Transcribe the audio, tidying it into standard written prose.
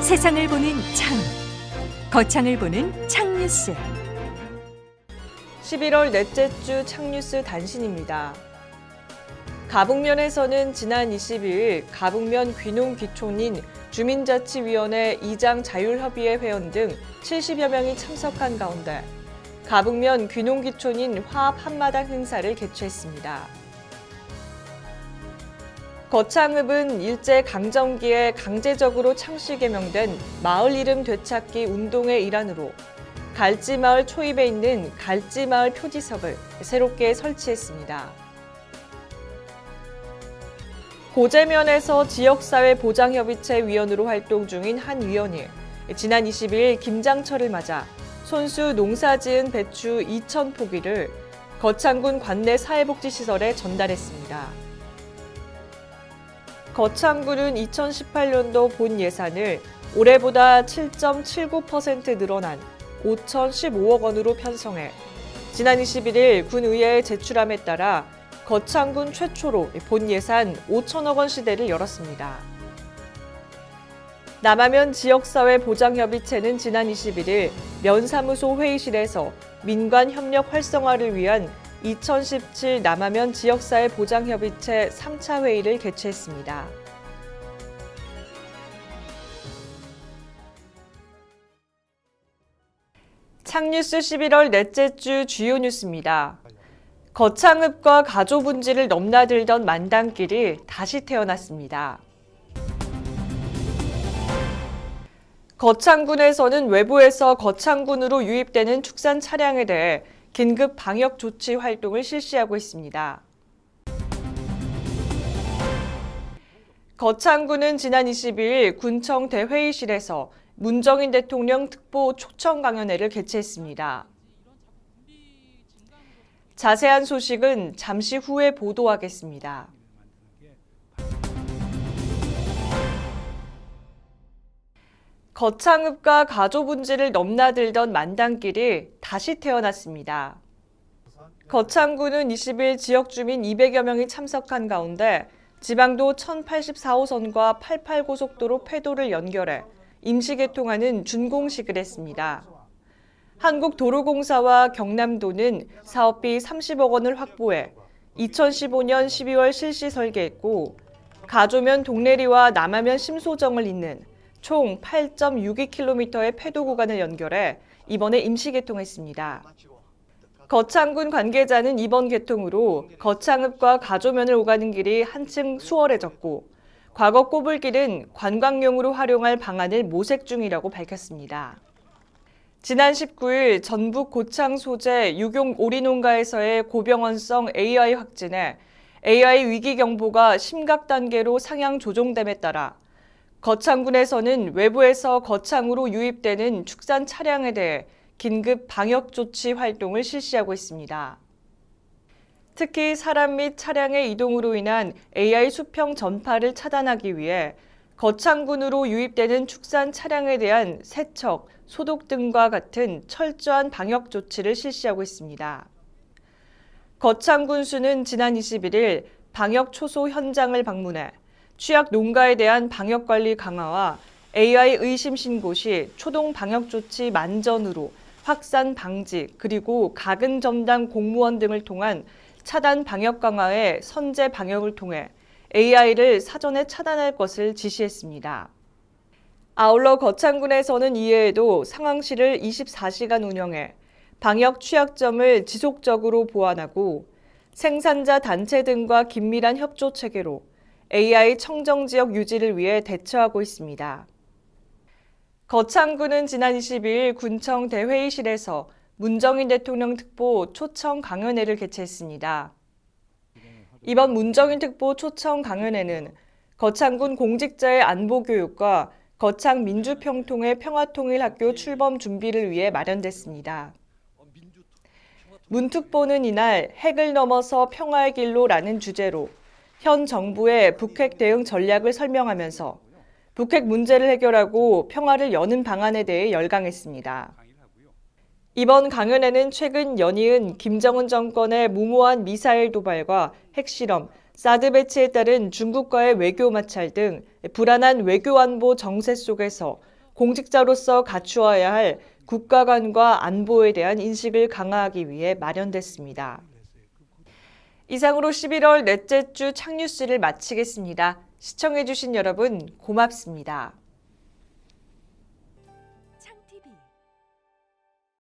세상을 보는 창, 거창을 보는 창뉴스. 11월 넷째 주 창뉴스 단신입니다. 가북면에서는 지난 22일 가북면 귀농귀촌인 주민자치위원회 이장 자율협의회 회원 등 70여 명이 참석한 가운데 가북면 귀농귀촌인 화합 한마당 행사를 개최했습니다. 거창읍은 일제 강점기에 강제적으로 창씨 개명된 마을 이름 되찾기 운동의 일환으로 갈지마을 초입에 있는 갈지마을 표지석을 새롭게 설치했습니다. 고재면에서 지역사회 보장협의체 위원으로 활동 중인 한 위원이 지난 22일 김장철을 맞아 손수 농사지은 배추 2,000포기를 거창군 관내 사회복지시설에 전달했습니다. 거창군은 2018년도 본 예산을 올해보다 7.79% 늘어난 5,015억 원으로 편성해 지난 21일 군의회에 제출함에 따라 거창군 최초로 본 예산 5천억 원 시대를 열었습니다. 남하면 지역사회 보장협의체는 지난 21일 면사무소 회의실에서 민관 협력 활성화를 위한 2017 남하면 지역사회 보장협의체 3차 회의를 개최했습니다. 창뉴스 11월 넷째 주 주요 뉴스입니다. 거창읍과 가조 분지를 넘나들던 만당길이 다시 태어났습니다. 거창군에서는 외부에서 거창군으로 유입되는 축산 차량에 대해 긴급 방역 조치 활동을 실시하고 있습니다. 거창군은 지난 22일 군청 대회의실에서 문정인 대통령 특보 초청 강연회를 개최했습니다. 자세한 소식은 잠시 후에 보도하겠습니다. 거창읍과 가조 분지를 넘나들던 만당길이 다시 태어났습니다. 거창군은 20일 지역 주민 200여 명이 참석한 가운데 지방도 1084호선과 88고속도로 폐도를 연결해 임시 개통하는 준공식을 했습니다. 한국도로공사와 경남도는 사업비 30억 원을 확보해 2015년 12월 실시 설계했고 가조면 동래리와 남하면 심소정을 잇는 총 8.62km의 폐도 구간을 연결해 이번에 임시 개통했습니다. 거창군 관계자는 이번 개통으로 거창읍과 가조면을 오가는 길이 한층 수월해졌고 과거 꼬불길은 관광용으로 활용할 방안을 모색 중이라고 밝혔습니다. 지난 19일 전북 고창 소재 유경 오리농가에서의 고병원성 AI 확진에 AI 위기 경보가 심각 단계로 상향 조정됨에 따라 거창군에서는 외부에서 거창으로 유입되는 축산 차량에 대해 긴급 방역 조치 활동을 실시하고 있습니다. 특히 사람 및 차량의 이동으로 인한 AI 수평 전파를 차단하기 위해 거창군으로 유입되는 축산 차량에 대한 세척, 소독 등과 같은 철저한 방역 조치를 실시하고 있습니다. 거창군수는 지난 21일 방역 초소 현장을 방문해 취약 농가에 대한 방역관리 강화와 AI 의심 신고 시 초동 방역 조치 만전으로 확산 방지 그리고 가근 전담 공무원 등을 통한 차단 방역 강화에 선제 방역을 통해 AI를 사전에 차단할 것을 지시했습니다. 아울러 거창군에서는 이외에도 상황실을 24시간 운영해 방역 취약점을 지속적으로 보완하고 생산자 단체 등과 긴밀한 협조 체계로 AI 청정지역 유지를 위해 대처하고 있습니다. 거창군은 지난 22일 군청 대회의실에서 문정인 대통령 특보 초청 강연회를 개최했습니다. 이번 문정인 특보 초청 강연회는 거창군 공직자의 안보 교육과 거창 민주평통의 평화통일학교 출범 준비를 위해 마련됐습니다. 문 특보는 이날 핵을 넘어서 평화의 길로라는 주제로 현 정부의 북핵 대응 전략을 설명하면서 북핵 문제를 해결하고 평화를 여는 방안에 대해 열강했습니다. 이번 강연회는 최근 연이은 김정은 정권의 무모한 미사일 도발과 핵실험, 사드 배치에 따른 중국과의 외교 마찰 등 불안한 외교 안보 정세 속에서 공직자로서 갖추어야 할 국가관과 안보에 대한 인식을 강화하기 위해 마련됐습니다. 이상으로 11월 넷째 주 창뉴스를 마치겠습니다. 시청해주신 여러분 고맙습니다.